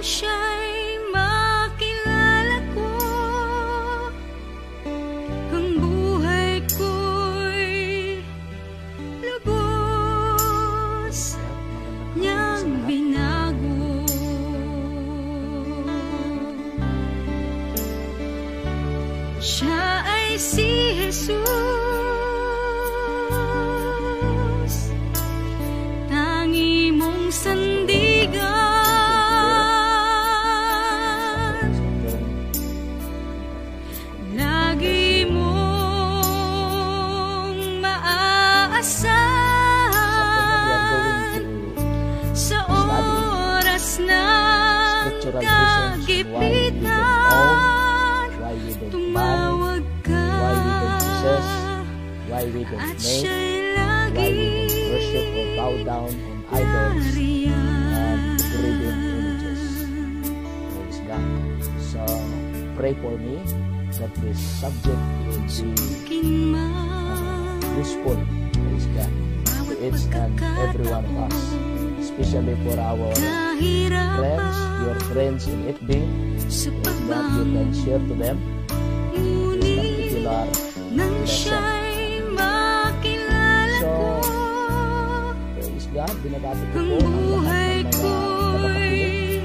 siya'y makilala ko, ang buhay ko'y lubos niyang binago. Siya ay si Jesus, tangi mong sandigan, lagi mong maaasahan sa oras ng kagipitan. Tumawag ka Why we don't at make, siya'y why we lagi don't worship or bow down on idols and graven images. Praise God. So pray for me that this subject will be useful. Praise God. To each and every one of us, especially for our friends, your friends in FB, that you can share to them this particular lesson. So, praise God, binabati ko po ang lahat ng mga nakapakinig.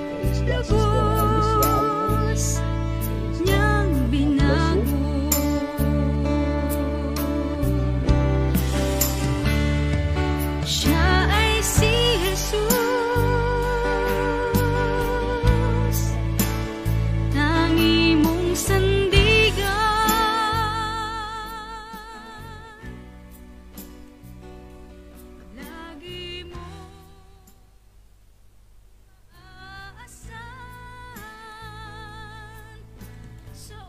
Praise God, Sister Alicia Alvarez. Praise God. God bless you. Siya ay si Jesus, tangi mong sandigan, lagi mong maaasahan sa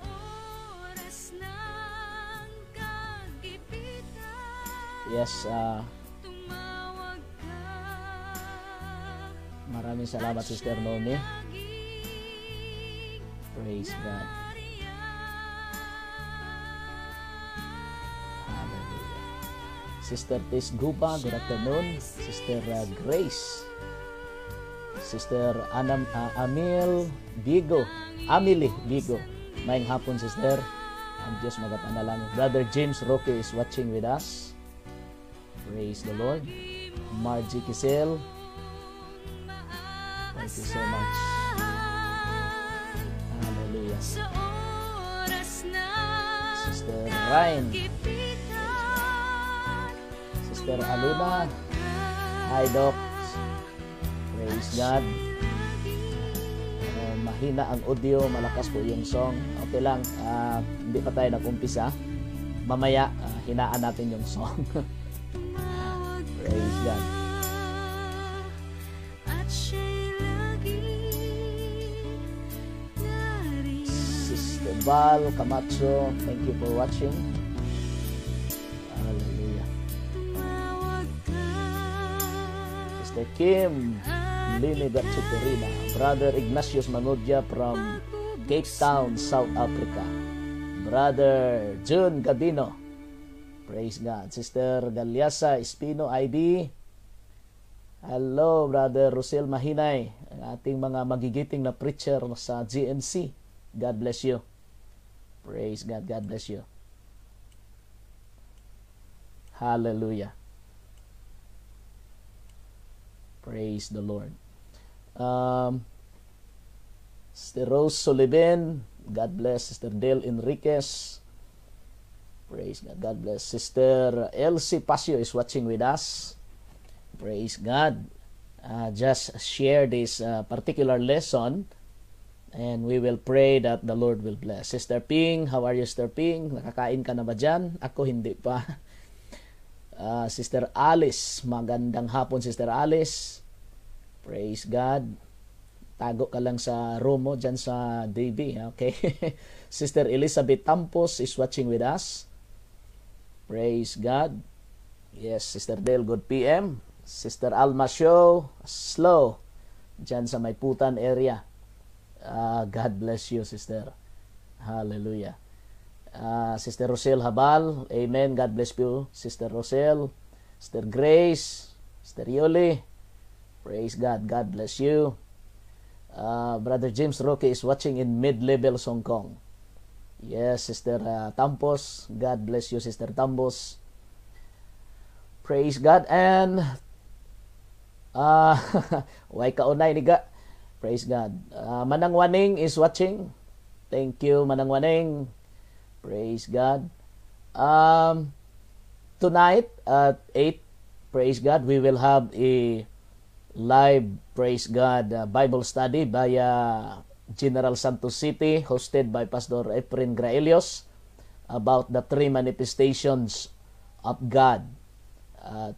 oras ng kagipitan. Yes, Tumawag ka maraming salamat, Sister Nomi. Praise God. Hallelujah. Sister Tis Guba, good afternoon. Sister Grace. Sister Amil Bigo. Amili Bigo. Maayong hapon, Sister. Ang Diyos magapanalangin. Brother James Roque is watching with us. Praise the Lord. Margie Kisel. Thank you so much. Hallelujah. sa oras ng Sister Ryan. kagipitan. Sister Aluna. Hi, Doc. Praise God. Mahina ang audio, malakas po yung song. Okay lang, hindi pa tayo nag-umpisa. Mamaya, hinaan natin yung song. Praise God. At siya'y lagi nariyan. Sister Val Camacho, thank you for watching. Hallelujah. Tumawag ka Sister Kim Lini Gatsuperina. Brother Ignatius Manudya from Cape Town, South Africa. Brother June Gadino. Praise God. Sister Galiasa Espino IB. Hello, Brother Rosel Mahinay, ang ating mga magigiting na preacher sa GNC. God bless you. Praise God. God bless you. Hallelujah. Praise the Lord. Sister Rose Sullivan, God bless. Sister Dale Enriquez, praise God. God bless. Sister Elsie Pasio is watching with us. Praise God. Just share this particular lesson and we will pray that the Lord will bless. Sister Ping, how are you, Sister Ping? Nakakain ka na ba dyan? Ako hindi pa. Sister Alice, magandang hapon, Sister Alice. Praise God. Tago ka lang sa room mo dyan sa DB, okay? Sister Elizabeth Tampos is watching with us. Praise God. Yes, Sister Dale, good PM. Sister Alma Show, slow, dyan sa Mayputan area. God bless you, Sister. Hallelujah. Sister Rosel Habal, amen. God bless you, Sister Rosel. Sister Grace, Sister Yoli, praise God. God bless you. Brother James Roque is watching in Mid-Level, Hong Kong. Yes, Sister Tampos. God bless you, Sister Tampos. Praise God. And way kaunay niga. Praise God. Manang Waning is watching. Thank you, Manang Waning. Praise God. Tonight at 8, praise God, we will have a live, praise God, Bible study via General Santos City, hosted by Pastor Efren Graelios, about the 3 manifestations of God.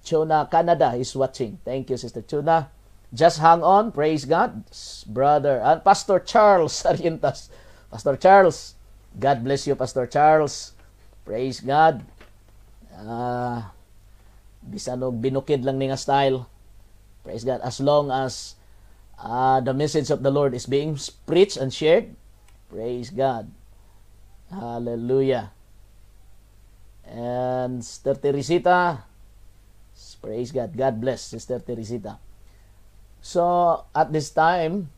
Chona, Canada is watching. Thank you, Sister Chona. Just hang on, praise God. Brother, Pastor Charles Arientas. Pastor Charles, God bless you, Pastor Charles. Praise God. Bisan og binukid lang ni nga style. Praise God. As long as the message of the Lord is being preached and shared, praise God. Hallelujah. And Sister Teresita, praise God. God bless Sister Teresita. So, at this time,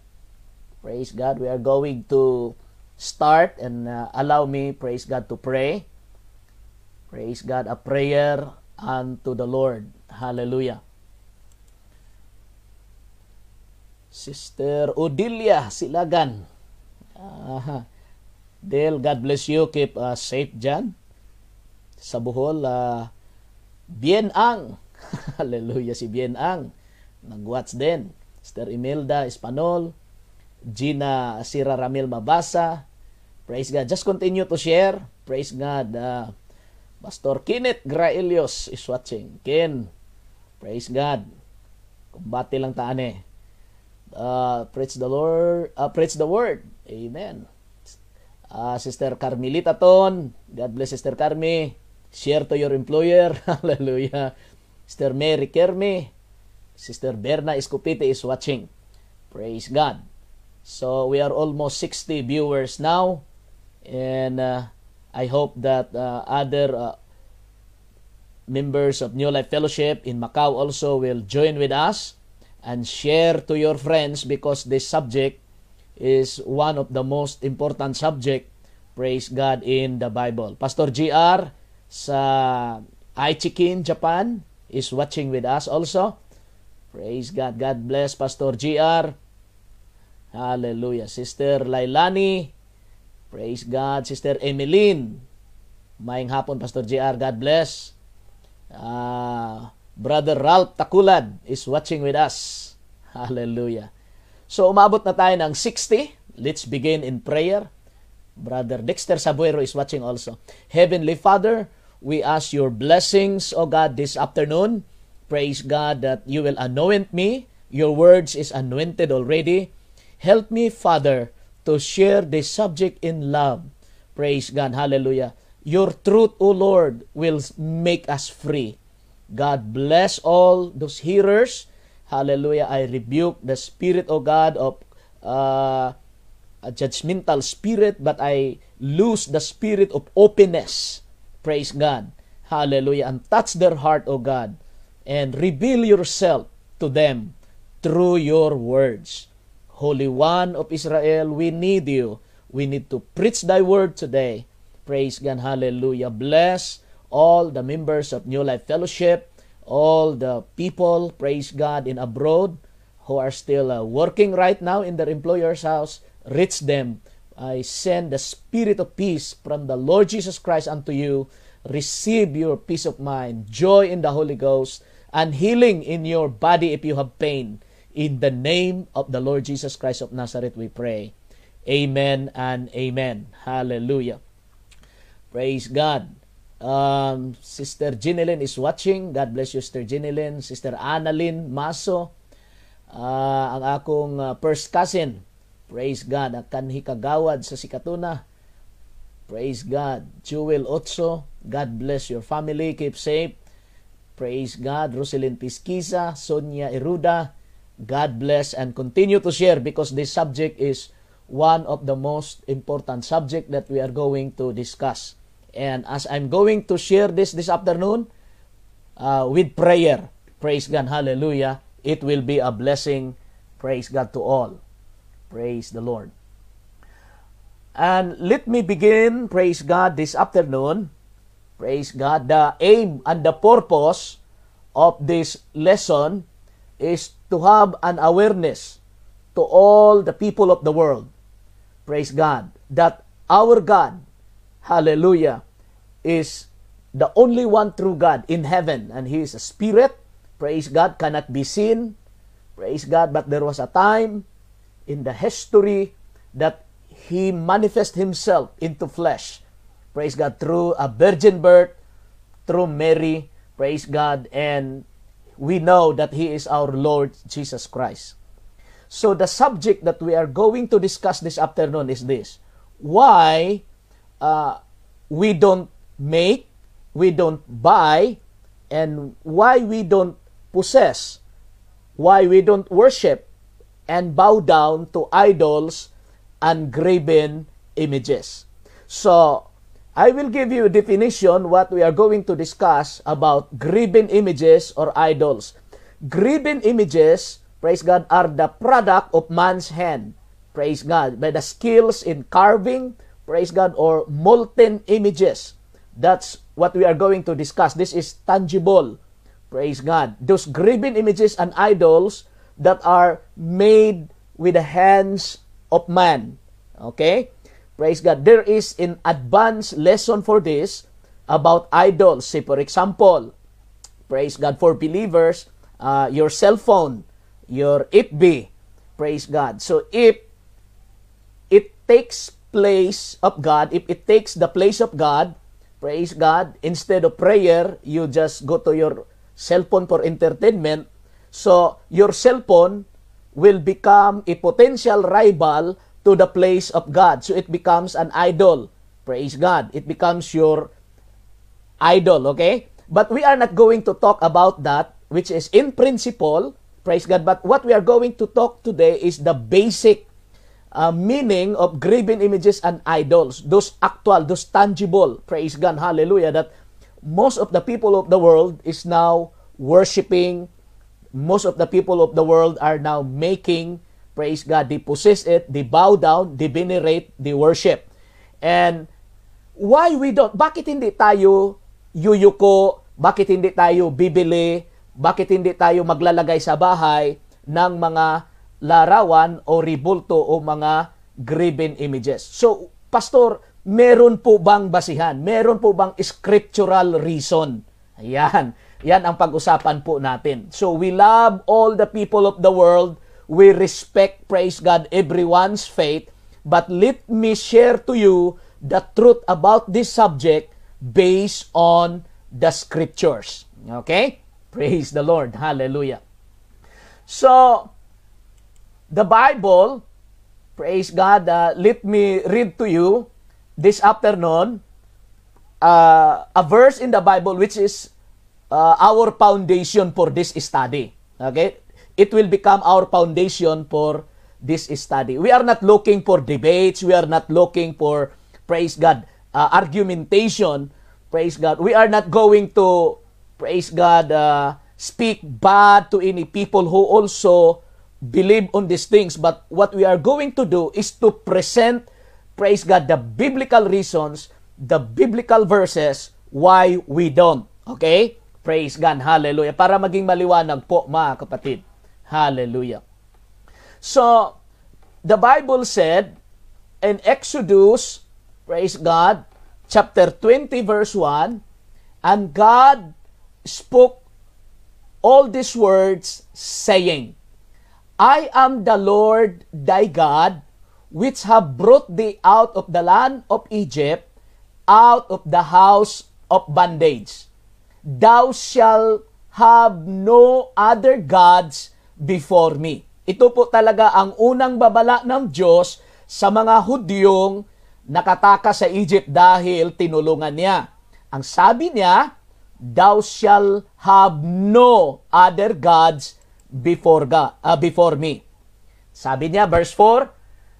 praise God, we are going to start, and allow me, praise God, to pray. Praise God, a prayer unto the Lord. Hallelujah. Sister Odilia Silagan. Del, God bless you. Keep safe dyan. Sa Bohol, Bien Ang. Hallelujah, si Bien Ang. Nag-watch din. Sister Imelda Espanol. Gina Sira Ramil Mabasa. Praise God. Just continue to share. Praise God. Pastor Kenneth Graelios is watching. Ken, praise God. Kumbati lang taan eh. Praise the Lord. Praise the word. Amen. Sister Carmelita Ton. God bless Sister Carmi. Share to your employer. Hallelujah. Sister Mary Kermi. Sister Berna Escopite is watching. Praise God. So we are almost 60 viewers now. And I hope that other members of New Life Fellowship in Macau also will join with us and share to your friends, because this subject is one of the most important subject, praise God, in the Bible. Pastor GR sa Aichikin, Japan is watching with us also. Praise God. God bless Pastor GR. Hallelujah. Sister Lailani, praise God. Sister Emeline, maayong hapon, Pastor JR. God bless. Brother Ralph Takulad is watching with us. Hallelujah. So, umabot na tayo ng 60. Let's begin in prayer. Brother Dexter Sabuero is watching also. Heavenly Father, we ask your blessings, O God, this afternoon. Praise God that you will anoint me. Your words is anointed already. Help me, Father, to share this subject in love. Praise God. Hallelujah. Your truth, O Lord, will make us free. God bless all those hearers. Hallelujah. I rebuke the spirit, O God, of a judgmental spirit, but I lose the spirit of openness. Praise God. Hallelujah. And touch their heart, O God, and reveal yourself to them through your words. Holy One of Israel, we need you. We need to preach thy word today. Praise God. Hallelujah. Bless all the members of New Life Fellowship, all the people, praise God, in abroad who are still working right now in their employer's house. Reach them. I send the spirit of peace from the Lord Jesus Christ unto you. Receive your peace of mind, joy in the Holy Ghost, and healing in your body if you have pain. In the name of the Lord Jesus Christ of Nazareth, we pray. Amen and amen. Hallelujah. Praise God. Sister Ginelyn is watching. God bless you, Sister Ginelyn. Sister Annalyn Maso. Ang akong first cousin. Praise God. Ang kanhi kagawad sa Sikatuna. Praise God. Jewel Otso. God bless your family. Keep safe. Praise God. Roselyn Pisquisa. Sonia Iruda. God bless, and continue to share, because this subject is one of the most important subject that we are going to discuss. And as I'm going to share this afternoon with prayer, praise God, hallelujah, it will be a blessing, praise God, to all. Praise the Lord. And let me begin, praise God, this afternoon. Praise God. The aim and the purpose of this lesson is to have an awareness to all the people of the world. Praise God. That our God, hallelujah, is the only one true God in heaven. And He is a spirit. Praise God, cannot be seen. Praise God. But there was a time in the history that He manifest Himself into flesh. Praise God, through a virgin birth, through Mary. Praise God. And we know that He is our Lord Jesus Christ. So the subject that we are going to discuss this afternoon is this. Why we don't make, we don't buy, and why we don't possess, why we don't worship and bow down to idols and graven images. So, I will give you a definition what we are going to discuss about graven images or idols. Graven images, praise God, are the product of man's hand. Praise God. By the skills in carving, praise God, or molten images. That's what we are going to discuss. This is tangible. Praise God. Those graven images and idols that are made with the hands of man. Okay? Praise God. There is an advanced lesson for this about idols. Say, for example, praise God, for believers, your cell phone, your FB, praise God. So, if it takes place of God, if it takes the place of God, praise God, instead of prayer, you just go to your cell phone for entertainment. So, your cell phone will become a potential rival to the place of God. So, it becomes an idol. Praise God. It becomes your idol, okay? But we are not going to talk about that, which is in principle, praise God. But what we are going to talk today is the basic meaning of graven images and idols. Those actual, those tangible, praise God, hallelujah, that most of the people of the world is now worshiping. Most of the people of the world are now making, praise God, they possess it, they bow down, they venerate, they worship. And why we don't, bakit hindi tayo yuyuko, bakit hindi tayo bibili, bakit hindi tayo maglalagay sa bahay ng mga larawan o ribulto o mga graven images? So, Pastor, meron po bang basihan? Meron po bang scriptural reason? Ayan. Yan ang pag-usapan po natin. So, we love all the people of the world. We respect, praise God, everyone's faith. But let me share to you the truth about this subject based on the scriptures. Okay? Praise the Lord. Hallelujah. So, the Bible, praise God, let me read to you this afternoon a verse in the Bible which is our foundation for this study. Okay? It will become our foundation for this study. We are not looking for debates. We are not looking for, praise God, argumentation. Praise God. We are not going to, praise God, speak bad to any people who also believe on these things. But what we are going to do is to present, praise God, the biblical reasons, the biblical verses why we don't. Okay? Praise God. Hallelujah. Para maging maliwanag po, mga kapatid. Hallelujah. So, the Bible said in Exodus, praise God, chapter 20, verse 1, and God spoke all these words, saying, I am the Lord thy God, which have brought thee out of the land of Egypt, out of the house of bondage. Thou shalt have no other gods before me. Ito po talaga ang unang babala ng Diyos sa mga Hudyong nakatakas sa Egypt dahil tinulungan niya. Ang sabi niya, thou shalt have no other gods before me. Sabi niya, verse 4,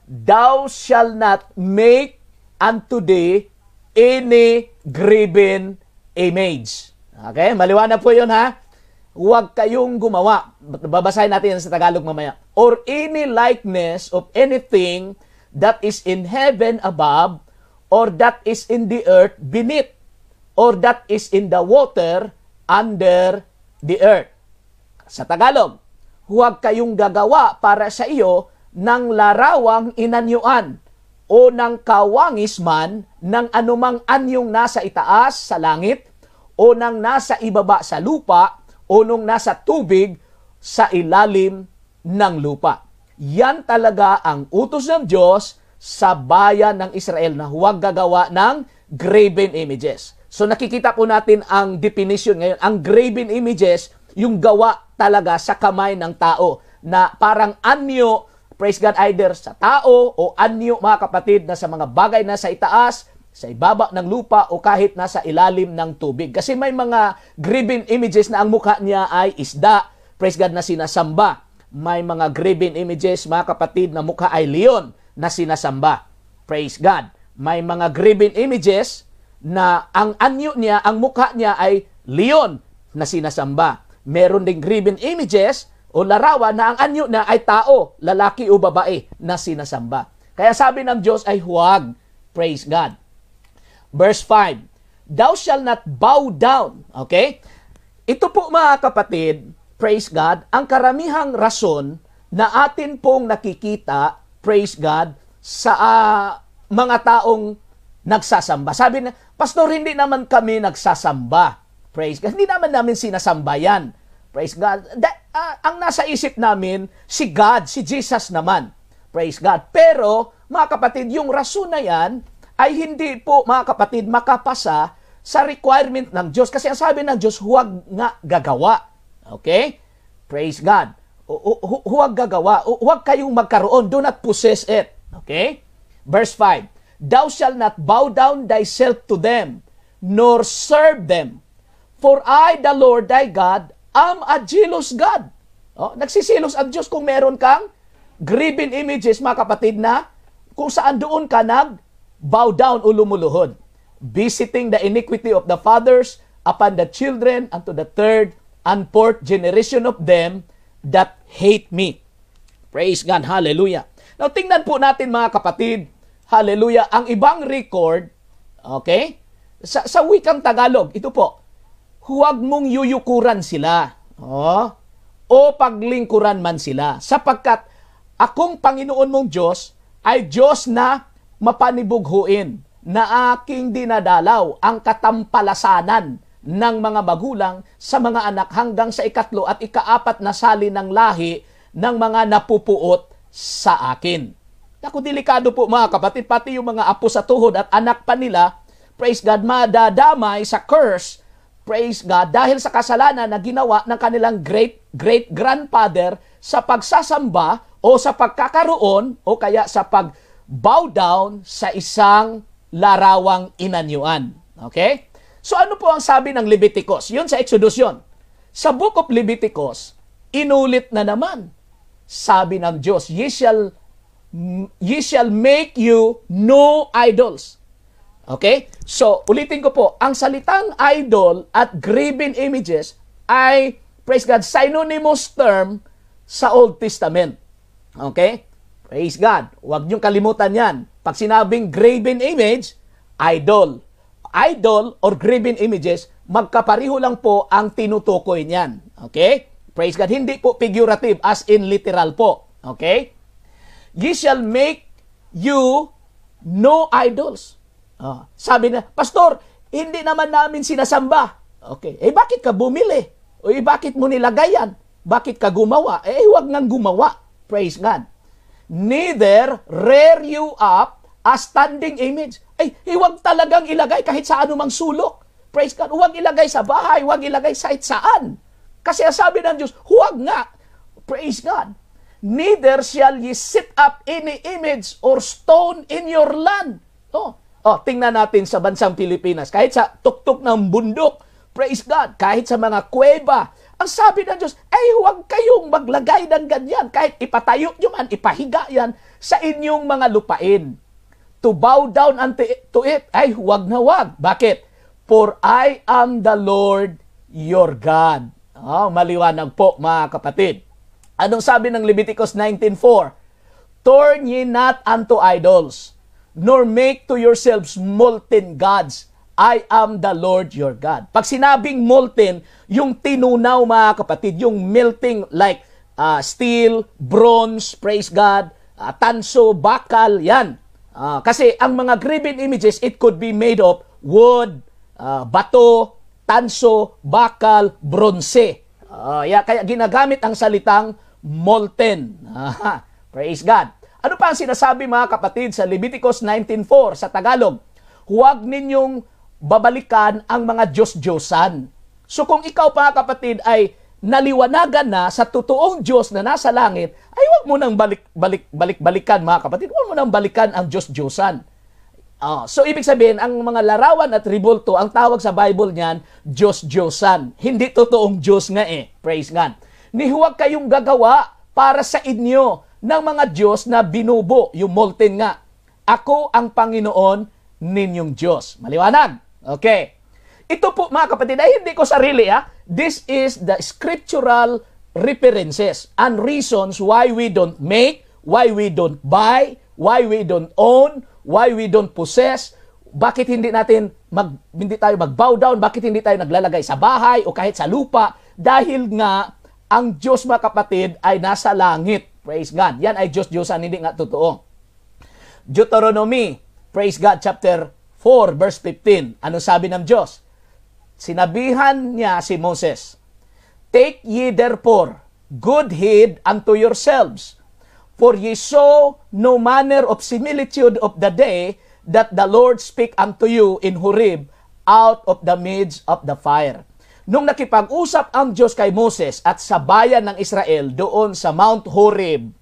thou shalt not make unto thee any graven image. Okay, maliwanag po yun ha. huwag kayong gumawa. Babasahin natin yan sa Tagalog mamaya. Or any likeness of anything that is in heaven above, or that is in the earth beneath, or that is in the water under the earth. Sa Tagalog, huwag kayong gagawa para sa iyo ng larawang inanyuan o ng kawangis man ng anumang anyong nasa itaas sa langit o ng nasa ibaba sa lupa o nung nasa tubig sa ilalim ng lupa. Yan talaga ang utos ng Diyos sa bayan ng Israel na huwag gagawa ng graven images. So nakikita po natin ang definition ngayon. Ang graven images, yung gawa talaga sa kamay ng tao na parang anyo, praise God, either sa tao o anyo, mga kapatid, na sa mga bagay na sa itaas, sa ibaba ng lupa o kahit nasa ilalim ng tubig. Kasi may mga graven images na ang mukha niya ay isda, praise God, na sinasamba. May mga graven images, mga kapatid, na mukha ay leon na sinasamba. Praise God. May mga graven images na ang anyo niya, ang mukha niya ay leon na sinasamba. Meron ding graven images o larawan na ang anyo na ay tao, lalaki o babae na sinasamba. Kaya sabi ng Diyos ay huwag. Praise God. Verse 5, thou shalt not bow down. Okay? Ito po, mga kapatid, praise God, ang karamihang rason na atin pong nakikita, praise God, sa mga taong nagsasamba. Sabi na, Pastor, hindi naman kami nagsasamba. Praise God. Hindi naman namin sinasamba yan. Praise God. Ang nasa isip namin, si God, si Jesus naman. Praise God. Pero, mga kapatid, yung rason na yan, ay hindi po, mga kapatid, makapasa sa requirement ng Diyos. Kasi ang sabi ng Diyos, huwag nga gagawa. Okay? Praise God. Huwag gagawa. Huwag kayong magkaroon. Do not possess it. Okay? Verse 5, thou shalt not bow down thyself to them, nor serve them. For I, the Lord thy God, am a jealous God. Nagsisilos ang Diyos kung meron kang graven images, mga kapatid, na kung saan doon ka bow down o lumuluhod, visiting the iniquity of the fathers upon the children unto the third and fourth generation of them that hate me. Praise God. Hallelujah. Now, tingnan po natin, mga kapatid, hallelujah, ang ibang record, okay, sa wikang Tagalog, ito po, huwag mong yuyukuran sila, o paglingkuran man sila, sapagkat akong Panginoon mong Diyos ay Diyos na mapanibughuin, na aking dinadalaw ang katampalasanan ng mga magulang sa mga anak hanggang sa ikatlo at ikaapat na sali ng lahi ng mga napupuot sa akin. Naku, delikado po, mga kapatid, pati yung mga apo sa tuhod at anak pa nila, praise God, madadamay sa curse, praise God, dahil sa kasalanan na ginawa ng kanilang great-grandfather sa pagsasamba o sa pagkakaroon o kaya sa bow down sa isang larawang inanyuan. Okay? So ano po ang sabi ng Leviticus? Yun sa Exodus yun. Sa Book of Leviticus, inulit na naman. Sabi ng Diyos, ye shall make you no idols. Okay? So, ulitin ko po, ang salitang idol at graven images ay, praise God, synonymous term sa Old Testament. Okay? Praise God. Huwag niyong kalimutan yan. Pag sinabing graven image, idol. Idol or graven images, magkapariho lang po ang tinutukoy niyan. Okay? Praise God. Hindi po figurative as in literal po. Okay? Ye shall make you no idols. Sabi na, Pastor, hindi naman namin sinasamba. Okay. Bakit ka bumili? O bakit mo nilagay yan? Bakit ka gumawa? Huwag nang gumawa. Praise God. Neither rear you up a standing image. Huwag talagang ilagay kahit sa anumang sulok. Praise God. Huwag ilagay sa bahay. Huwag ilagay sa saan. Kasi sabi ng Diyos, huwag nga. Praise God. Neither shall ye set up any image or stone in your land. Tingnan natin sa bansang Pilipinas. Kahit sa tuktok ng bundok, praise God, kahit sa mga kuweba, ang sabi ng Diyos, huwag kayong maglagay ng ganyan. Kahit ipatayo nyo man, ipahiga yan sa inyong mga lupain. To bow down to it, huwag na huwag. Bakit? For I am the Lord your God. Oh, maliwanag po mga kapatid. Anong sabi ng Leviticus 19:4? Turn ye not unto idols, nor make to yourselves molten gods. I am the Lord your God. Pag sinabing molten, yung tinunaw mga kapatid, yung melting like steel, bronze, praise God, tanso, bakal, yan. Kasi ang mga graven images, it could be made of wood, bato, tanso, bakal, bronze. Kaya ginagamit ang salitang molten. Praise God. Ano pa ang sinasabi mga kapatid sa Leviticus 19:4 sa Tagalog? Huwag ninyong babalikan ang mga Diyos-Diyosan. So kung ikaw mga kapatid ay naliwanagan na sa totoong Diyos na nasa langit, ay huwag mo nang balikan mga kapatid. Huwag mo nang balikan ang Diyos-Diyosan. So ibig sabihin, ang mga larawan at ribulto, ang tawag sa Bible niyan, Diyos-Diyosan. Hindi totoong Diyos nga eh. Praise God. Ni huwag kayong gagawa para sa inyo ng mga Diyos na binubo, yung molten nga. Ako ang Panginoon ninyong Diyos. Maliwanag? Okay. Ito po mga kapatid ay hindi ko sarili This is the scriptural references and reasons why we don't make, why we don't buy, why we don't own, why we don't possess, bakit hindi tayo mag-bow down, bakit hindi tayo naglalagay sa bahay o kahit sa lupa, dahil nga ang Diyos mga kapatid ay nasa langit. Praise God. Yan ay Diyos-Diyosan, hindi nga totoo. Deuteronomy, praise God, chapter 4, verse 15. Ano sabi ng Diyos? Sinabihan niya si Moses, take ye therefore good heed unto yourselves, for ye saw no manner of similitude of the day that the Lord spake unto you in Horeb out of the midst of the fire. Nung nakipag-usap ang Diyos kay Moses at sa bayan ng Israel doon sa Mount Horeb,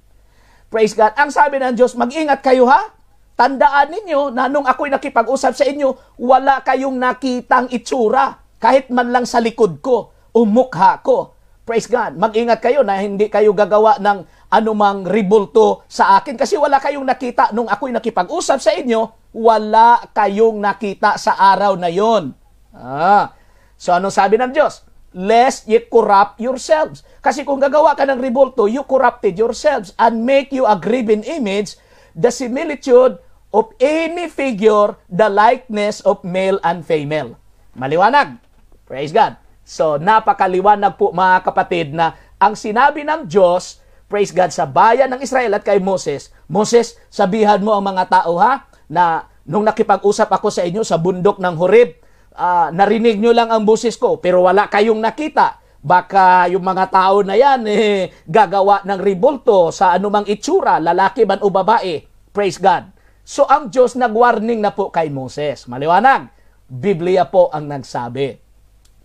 praise God, ang sabi ng Diyos, mag-ingat kayo Tandaan ninyo na nung ako'y nakipag-usap sa inyo, wala kayong nakitang itsura, kahit man lang sa likod ko o mukha ko. Praise God. Mag-ingat kayo na hindi kayo gagawa ng anumang ribulto sa akin kasi wala kayong nakita nung ako'y nakipag-usap sa inyo, wala kayong nakita sa araw na yon. So anong sabi ng Diyos? Lest ye corrupt yourselves. Kasi kung gagawa ka ng ribulto, you corrupted yourselves and make you a graven image, the similitude of any figure, the likeness of male and female. Maliwanag. Praise God. So, napakaliwanag po mga kapatid na ang sinabi ng Diyos, praise God, sa bayan ng Israel at kay Moses, Moses, sabihan mo ang mga tao na nung nakipag-usap ako sa inyo sa bundok ng Horeb, narinig nyo lang ang boses ko, pero wala kayong nakita. Baka yung mga tao na yan, gagawa ng ribulto sa anumang itsura, lalaki man o babae. Praise God. So, ang Diyos nag-warning na po kay Moses. Maliwanag. Biblia po ang nagsabi.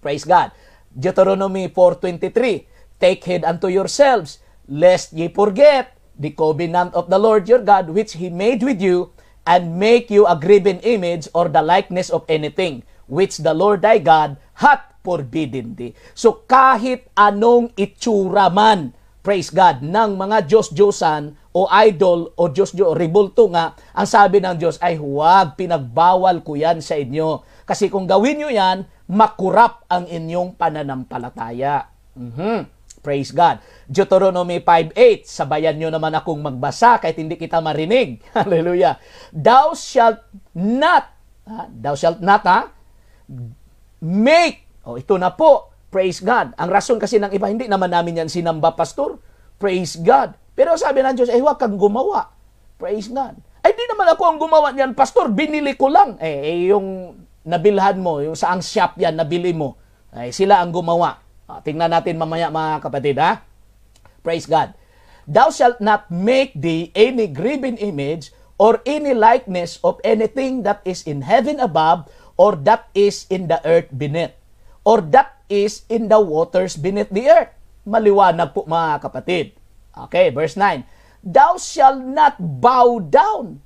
Praise God. Deuteronomy 4:23, take heed unto yourselves, lest ye forget the covenant of the Lord your God, which He made with you, and make you a graven image or the likeness of anything, which the Lord thy God hath forbidden thee. So kahit anong itsura man, praise God, ng mga Diyos-Diyosan o idol o Diyos-Diyo, ribulto nga, ang sabi ng Diyos ay huwag, pinagbawal ko yan sa inyo. Kasi kung gawin nyo yan, makurap ang inyong pananampalataya. Praise God. Deuteronomy 5:8, sabayan nyo naman akong magbasa kahit hindi kita marinig. Hallelujah. Thou shalt not make, ito na po, praise God. Ang rason kasi ng iba, hindi naman namin yan sinamba, pastor. Praise God. Pero sabi ng Diyos, huwag kang gumawa. Praise God. Ay, di naman ako ang gumawa niyan, pastor. Binili ko lang. Yung nabilhan mo, yung saang shop yan, nabili mo. Sila ang gumawa. Tingnan natin mamaya mga kapatid, Praise God. Thou shalt not make thee any graven image or any likeness of anything that is in heaven above, or that is in the earth beneath, or that is in the waters beneath the earth. Maliwanag po mga kapatid. Okay, verse 9. Thou shalt not bow down.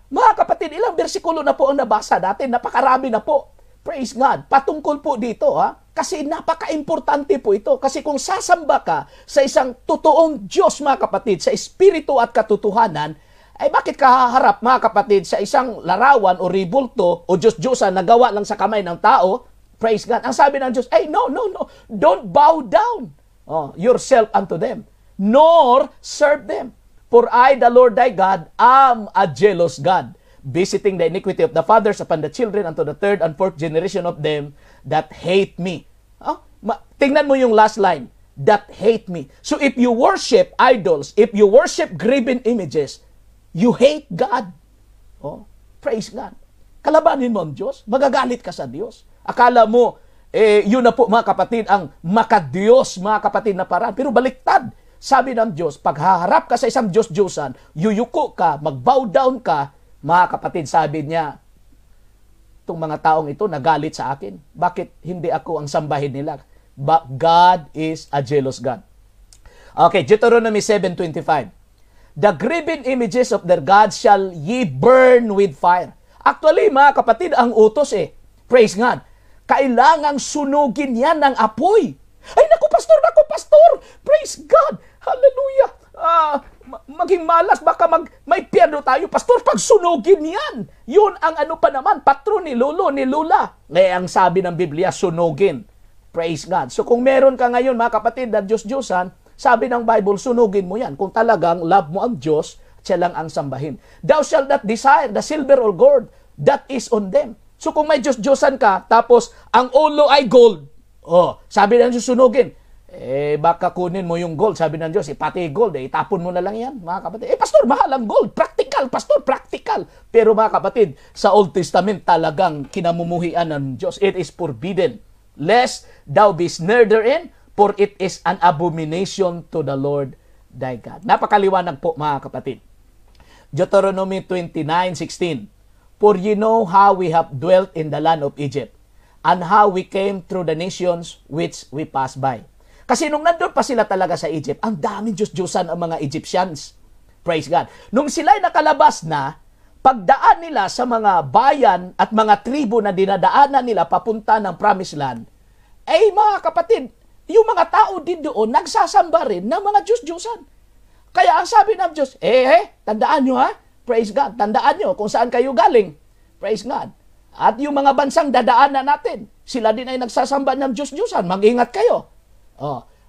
Mga kapatid, ilang bersikulo na po ang nabasa natin. Napakarami na po. Praise God. Patungkol po dito, Kasi napaka-importante po ito. Kasi kung sasamba ka sa isang totoong Diyos, mga kapatid, sa espiritu at katotohanan, ay bakit ka haharap, mga kapatid, sa isang larawan o ribulto o Diyos-Diyosan na gawa lang sa kamay ng tao? Praise God. Ang sabi ng Diyos, no. Don't bow down yourself unto them, nor serve them. For I, the Lord thy God, am a jealous God, visiting the iniquity of the fathers upon the children unto the third and fourth generation of them that hate me. Tingnan mo yung last line, that hate me. So if you worship idols, if you worship graven images, you hate God. Praise God. Kalabanin mo ang Diyos, magagalit ka sa Diyos. Akala mo, yun na po mga kapatid, ang makadiyos mga kapatid na paraan. Pero baliktad. Sabi ng Diyos, pag haharap ka sa isang Diyos-Diyosan, yuyuko ka, mag-bow down ka, mga kapatid, sabi niya, itong mga taong ito nagalit sa akin. Bakit hindi ako ang sambahin nila? But God is a jealous God. Okay, Deuteronomy 7:25. The graven images of their gods shall ye burn with fire. Actually, mga kapatid, ang utos praise God, kailangang sunugin yan ng apoy. Ay, naku pastor, praise God, hallelujah, maging malas, baka may pierdo tayo, pastor, pag sunugin yan, yun ang ano pa naman, patron ni lolo, ni lula. Ang sabi ng Biblia, sunugin. Praise God. So kung meron ka ngayon, mga kapatid, na Diyos-Diyosan, sabi ng Bible, sunugin mo yan. Kung talagang love mo ang Diyos, siya lang ang sambahin. Thou shalt not desire the silver or gold that is on them. So kung may Diyos-Diyosan ka, tapos ang ulo ay gold, sabi ng Diyos, sunugin. Baka kunin mo yung gold. Sabi ng Diyos, pati gold, itapon mo na lang yan, mga kapatid. Pastor, mahal ang gold. Practical, pastor, practical. Pero mga kapatid, sa Old Testament talagang kinamumuhian ng Diyos. It is forbidden. Lest thou be snared therein, for it is an abomination to the Lord thy God. Napakaliwanag po, mga kapatid. Deuteronomy 29:16. For ye know how we have dwelt in the land of Egypt, and how we came through the nations which we passed by. Kasi nung nandun pa sila talaga sa Egypt, ang daming Diyos-Diyosan ang mga Egyptians. Praise God. Nung sila'y nakalabas na, pagdaan nila sa mga bayan at mga tribo na dinadaanan nila papunta ng Promised Land, mga kapatid, yung mga tao din doon, nagsasamba rin ng mga Diyos-Diyosan. Kaya ang sabi ng Diyos, tandaan nyo praise God, tandaan nyo kung saan kayo galing. Praise God. At yung mga bansang dadaanan natin, sila din ay nagsasamba ng Diyos-Diyosan. Mag-ingat kayo.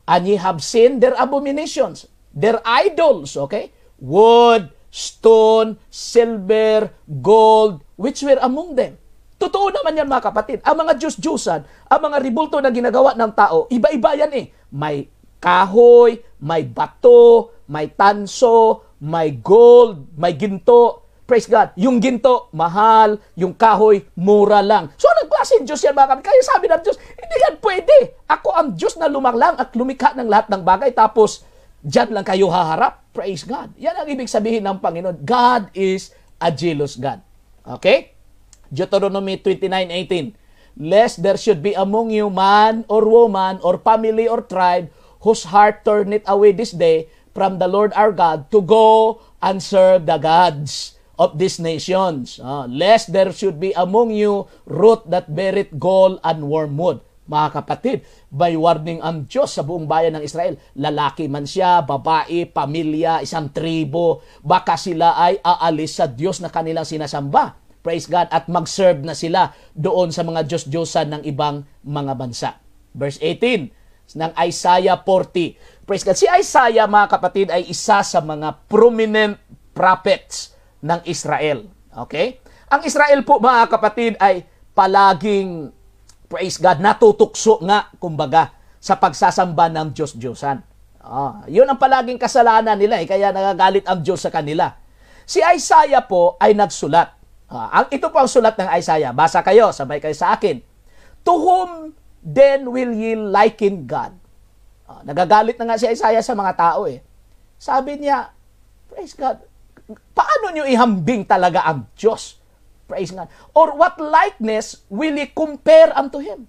And ye have seen their abominations, their idols, okay? Wood, stone, silver, gold, which were among them. Totoo naman yan, mga kapatid. Ang mga Diyos-Diyosan, ang mga ribulto na ginagawa ng tao, iba-iba yan May kahoy, may bato, may tanso, may gold, may ginto. Praise God. Yung ginto, mahal. Yung kahoy, mura lang. So, nagklaseng Diyos yan, mga kapatid. Kaya sabi ng Diyos, hindi yan pwede. Ako ang Diyos na lumanglang at lumikha ng lahat ng bagay. Tapos, dyan lang kayo haharap. Praise God. Yan ang ibig sabihin ng Panginoon. God is a jealous God. Okay? Deuteronomy 29:18. Lest there should be among you man or woman or family or tribe whose heart turneth away this day from the Lord our God to go and serve the gods of these nations, lest there should be among you root that beareth gall and wormwood. Mga kapatid, may warning ang Diyos sa buong bayan ng Israel. Lalaki man siya, babae, pamilya, isang tribo, baka sila ay aalis sa Diyos na kanilang sinasamba. Praise God. At mag-serve na sila doon sa mga Diyos-Diyosan ng ibang mga bansa. Verse 18 ng Isaiah 40. Praise God. Si Isaiah, mga kapatid, ay isa sa mga prominent prophets ng Israel. Okay? Ang Israel po, mga kapatid, ay palaging, praise God, natutukso nga, kumbaga, sa pagsasamba ng Diyos-Diyosan. Yun ang palaging kasalanan nila, kaya nagagalit ang Diyos sa kanila. Si Isaiah po ay nagsulat. Ito po ang sulat ng Isaiah. Basa kayo, sabay kayo sa akin. To whom then will ye liken God? Nagagalit na nga si Isaiah sa mga tao Sabi niya, praise God, paano nyo ihambing talaga ang Diyos? Praise God. Or what likeness will ye compare unto Him?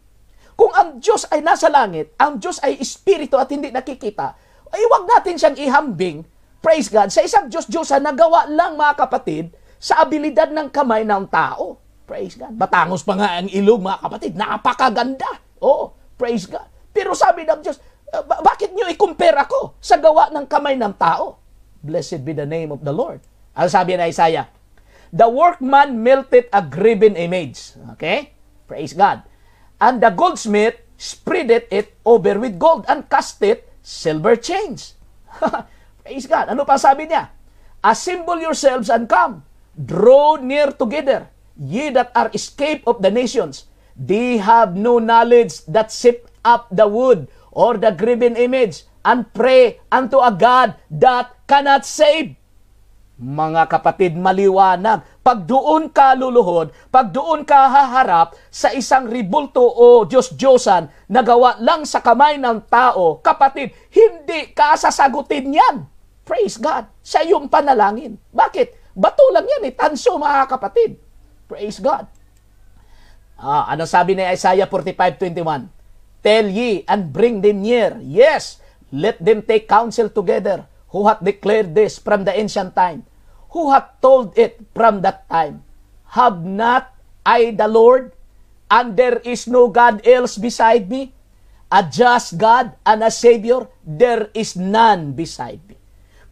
Kung ang Diyos ay nasa langit, ang Diyos ay espiritu at hindi nakikita, ay huwag natin siyang ihambing, praise God, sa isang Diyos-Diyosan na gawa lang, mga kapatid, sa abilidad ng kamay ng tao. Praise God. Batangos pa nga ang ilog, mga kapatid. Napakaganda. Praise God. Pero sabi ng Diyos, bakit nyo i-compare ako sa gawa ng kamay ng tao? Blessed be the name of the Lord. Ang sabi na Isaiah, the workman melted a graven image. Okay? Praise God. And the goldsmith spreadeth it over with gold and cast it silver chains. Praise God. Ano pa sabi niya? Assemble yourselves and come. Draw near together, ye that are escaped of the nations. They have no knowledge that set up the wood or the graven image, and pray unto a God that cannot save. Mga kapatid, maliwanag. Pag doon ka luluhod, pag doon ka haharap sa isang ribulto o Diyos-Diyosan na gawa lang sa kamay ng tao, kapatid, hindi ka sasagutin yan. Praise God. Sa iyong panalangin. Bakit? Bato lang yan eh. Tanso, mga kapatid. Praise God. Ano sabi ni Isaiah 45:21? Tell ye and bring them near. Yes, let them take counsel together. Who hath declared this from the ancient time? Who hath told it from that time? Have not I the Lord, and there is no God else beside me? A just God and a Savior, there is none beside me.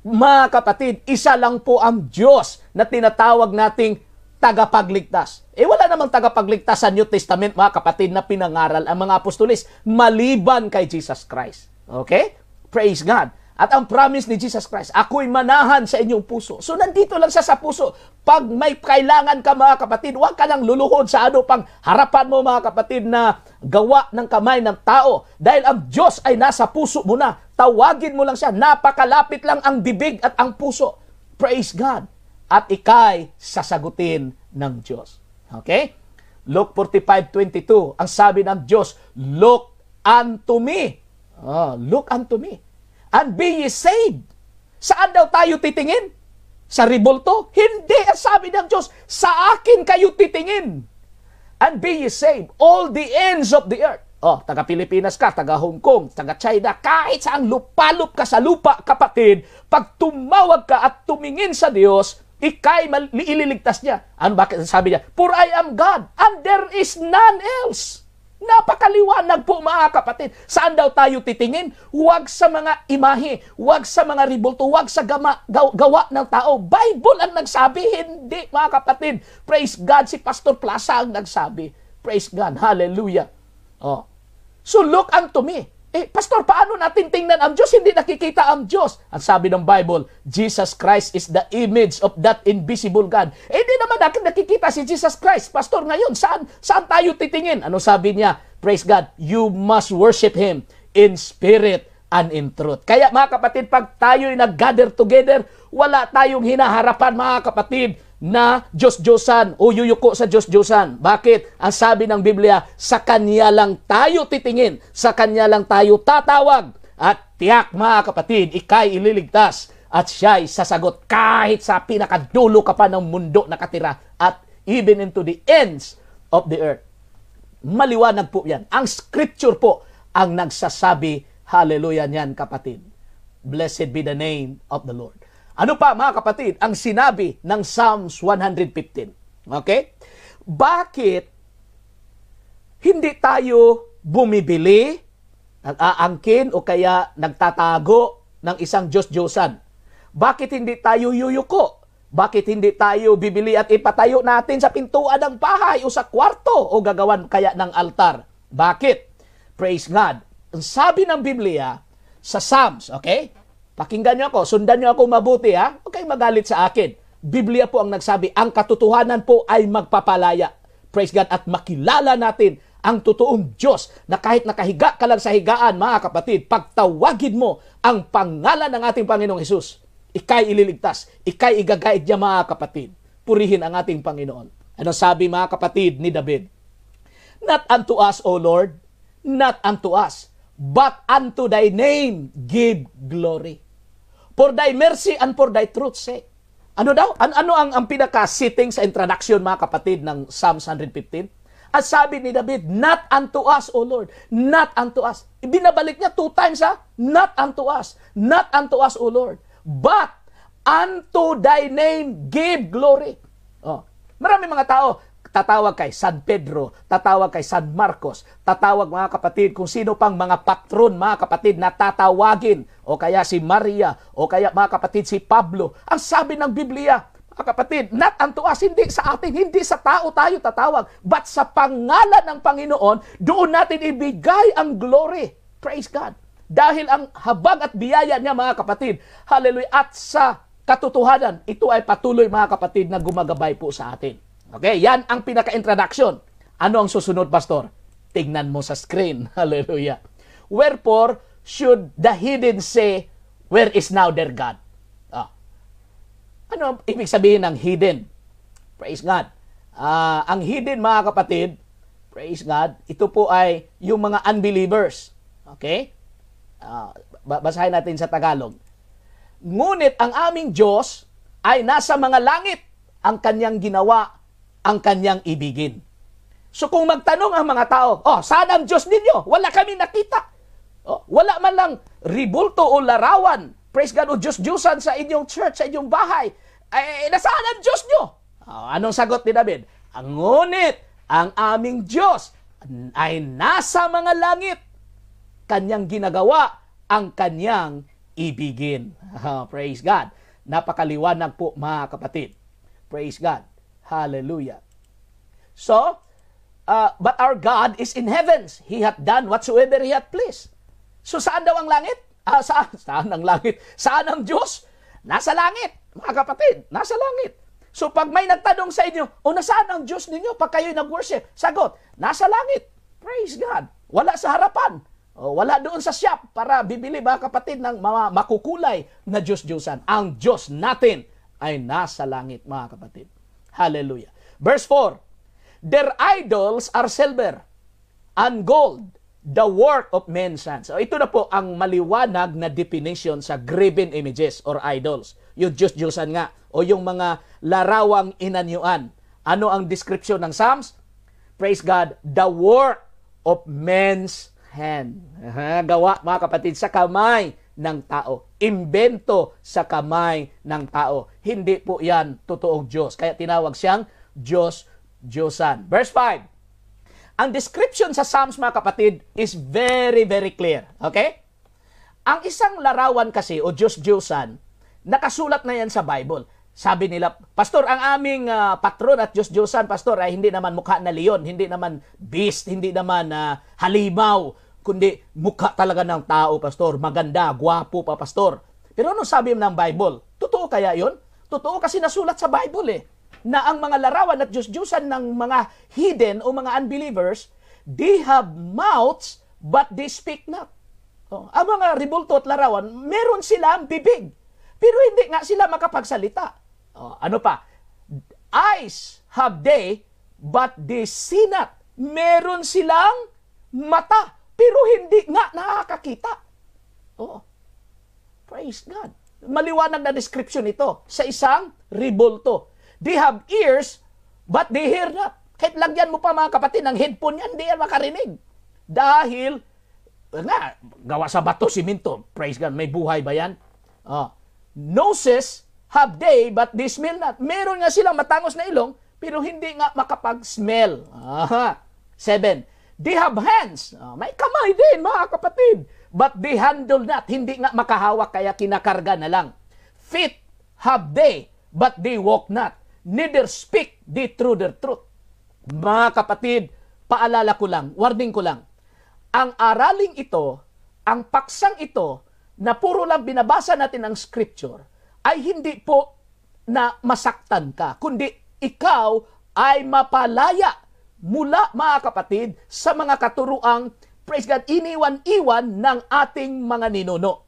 Mga kapatid, isa lang po ang Diyos na tinatawag nating tagapagligtas. Wala namang tagapagligtas sa New Testament, mga kapatid, na pinangaral ang mga apostolis maliban kay Jesus Christ. Okay? Praise God. At ang promise ni Jesus Christ, ako'y manahan sa inyong puso. So, nandito lang siya sa puso. Pag may kailangan ka, mga kapatid, huwag ka lang luluhod sa ano pang harapan mo, mga kapatid, na gawa ng kamay ng tao. Dahil ang Diyos ay nasa puso mo na. Tawagin mo lang siya. Napakalapit lang ang bibig at ang puso. Praise God. At ikay sasagutin ng Diyos. Okay? Luke 45:22, ang sabi ng Diyos, look unto me. Look unto me. And be ye saved. Saan daw tayo titingin? Sa ribulto? Hindi. Ang sabi ng Diyos, sa akin kayo titingin. And be ye saved, all the ends of the earth. Taga Pilipinas ka, taga Hong Kong, taga China, kahit saan lupalop ka sa lupa, kapatid, pag tumawag ka at tumingin sa Diyos, ikay ililigtas niya. Ano bakit sabi niya? For I am God, and there is none else. Napakaliwanag po, mga kapatid. Saan daw tayo titingin? Huwag sa mga imahe, huwag sa mga ribulto, huwag sa gawa ng tao. Bible ang nagsabi, hindi, mga kapatid. Praise God, si Pastor Plaza ang nagsabi. Praise God, hallelujah. So look unto me. Pastor, paano natin tingnan ang Diyos? Hindi nakikita ang Diyos. Ang sabi ng Bible, Jesus Christ is the image of that invisible God. Hindi naman natin nakikita si Jesus Christ. Pastor, ngayon, saan tayo titingin? Ano sabi niya? Praise God, you must worship Him in spirit and in truth. Kaya, mga kapatid, pag tayo'y nag-gather together, wala tayong hinaharapan, mga kapatid, na Diyos-Diyosan o yuyuko sa Diyos-Diyosan. Bakit? Ang sabi ng Biblia, sa Kanya lang tayo titingin, sa Kanya lang tayo tatawag, at tiyak, mga kapatid, ikay ililigtas, at siya'y sasagot kahit sa pinakadulo ka pa ng mundo nakatira, at even into the ends of the earth. Maliwanag po yan. Ang scripture po ang nagsasabi, hallelujah niyan, kapatid. Blessed be the name of the Lord. Ano pa, mga kapatid, ang sinabi ng Psalms 115? Okay? Bakit hindi tayo bumibili, nag-aangkin o kaya nagtatago ng isang Diyos-Diyosan? Bakit hindi tayo yuyuko? Bakit hindi tayo bibili at ipatayo natin sa pintuan ng bahay o sa kwarto o gagawan kaya ng altar? Bakit? Praise God. Ang sabi ng Biblia sa Psalms, okay? Pakinggan niyo ako, sundan niyo ako mabuti, ha? Huwag kayong magalit sa akin. Biblia po ang nagsabi, ang katotohanan po ay magpapalaya. Praise God, at makilala natin ang totoong Diyos na kahit nakahiga ka lang sa higaan, mga kapatid, pagtawagin mo ang pangalan ng ating Panginoong Hesus, ikay ililigtas, ikay igagaid niya, mga kapatid. Purihin ang ating Panginoon. Ano sabi, mga kapatid, ni David? Not unto us, O Lord, not unto us, but unto thy name give glory. For thy mercy and for thy truth's sake. Ano daw? Ano ang pinaka-sitting sa introduction, mga kapatid, ng Psalms 115? At sabi ni David, not unto us, O Lord, not unto us. Ibinabalik niya 2 times, ha? Not unto us, O Lord, but unto thy name give glory. Marami mga tao, tatawag kay San Pedro, tatawag kay San Marcos, tatawag, mga kapatid, kung sino pang mga patron, mga kapatid, na tatawagin, o kaya si Maria, o kaya, mga kapatid, si Pablo. Ang sabi ng Biblia, Kapatid, not unto us, hindi sa atin, hindi sa tao tayo tatawag, but sa pangalan ng Panginoon, doon natin ibigay ang glory. Praise God. Dahil ang habag at biyaya niya, mga kapatid, hallelujah, at sa katotohanan, ito ay patuloy, mga kapatid, na gumagabay po sa atin. Okay, yan ang pinaka-introduction. Ano ang susunod, Pastor? Tingnan mo sa screen. Hallelujah. Wherefore, should the heathen say, where is now their God? Ano ibig sabihin ng hidden? Praise God. Ang hidden, mga kapatid, praise God, ito po ay yung mga unbelievers. Okay? Basahin natin sa Tagalog. Ngunit ang aming Diyos ay nasa mga langit, ang kanyang ginawa, ang kanyang ibigin. So kung magtanong ang mga tao, saan ang Diyos ninyo? Wala kami nakita. Wala man lang ribulto o larawan, praise God, o Diyos-Diyosan sa inyong church, sa inyong bahay. Nasaan ang Diyos nyo? Anong sagot ni David? Ngunit ang aming Diyos ay nasa mga langit. Kanyang ginagawa ang kanyang ibigin. Praise God. Napakaliwanag po, mga kapatid. Praise God. Hallelujah. So, but our God is in heavens. He hath done whatsoever He hath pleased. So, saan daw ang langit? Saan ang langit? Saan ang Diyos? Nasa langit, mga kapatid. Nasa langit. So, pag may nagtanong sa inyo, nasaan ang Diyos ninyo pag kayo'y nag-worship? Sagot, nasa langit. Praise God. Wala sa harapan. Wala doon sa shop para bibili, mga kapatid, ng mga makukulay na Diyos-Diyosan. Ang Diyos natin ay nasa langit, mga kapatid. Hallelujah. Verse 4, their idols are silver and gold, the work of men's hands. So, ito na po ang maliwanag na definition sa graven images or idols. Yung Diyos-Diyosan nga, o yung mga larawang inanyuan. Ano ang description ng Psalms? Praise God, the work of men's hand. Gawa, mga kapatid, sa kamay ng tao. Imbento sa kamay ng tao. Hindi po yan totoong Diyos. Kaya tinawag siyang Diyos-Diyosan. Verse 5. Ang description sa Psalms, mga kapatid, is very, very clear. Okay? Ang isang larawan kasi, o Diyos-Diyosan, nakasulat na yan sa Bible. Sabi nila, Pastor, ang aming patron at Diyos-Diyosan, Pastor, ay hindi naman mukha na leon, hindi naman beast, hindi naman halimaw, kundi mukha talaga ng tao, Pastor. Maganda, gwapo pa, Pastor. Pero ano sabi ng Bible? Totoo kaya yun? Totoo kasi nasulat sa Bible na ang mga larawan at Diyos-Diyosan ng mga hidden o mga unbelievers, they have mouths but they speak not. Ang mga ribulto at larawan, meron silang bibig, pero hindi nga sila makapagsalita. Ano pa? Eyes have they, but they see not. Meron silang mata, pero hindi nga nakakakita. Praise God. Maliwanag na description ito sa isang ribulto. They have ears, but they hear not. Kahit lagyan mo pa, mga kapatid, ng headphone yan, hindi yan makarinig. Dahil, gawa sa bato, siminto. Praise God, may buhay ba yan? Noses have they, but they smell not. Meron nga silang matangos na ilong, pero hindi nga makapag-smell. 7. They have hands. May kamay din, mga kapatid. But they handle not. Hindi nga makahawak, kaya kinakarga na lang. Feet have they, but they walk not. Neither speak they through their truth. Mga kapatid, paalala ko lang, warning ko lang. Ang araling ito, ang paksang ito, na puro lang binabasa natin ang scripture, ay hindi po na masaktan ka, kundi ikaw ay mapalaya mula, mga kapatid, sa mga katuruang, praise God, iniwan-iwan ng ating mga ninuno.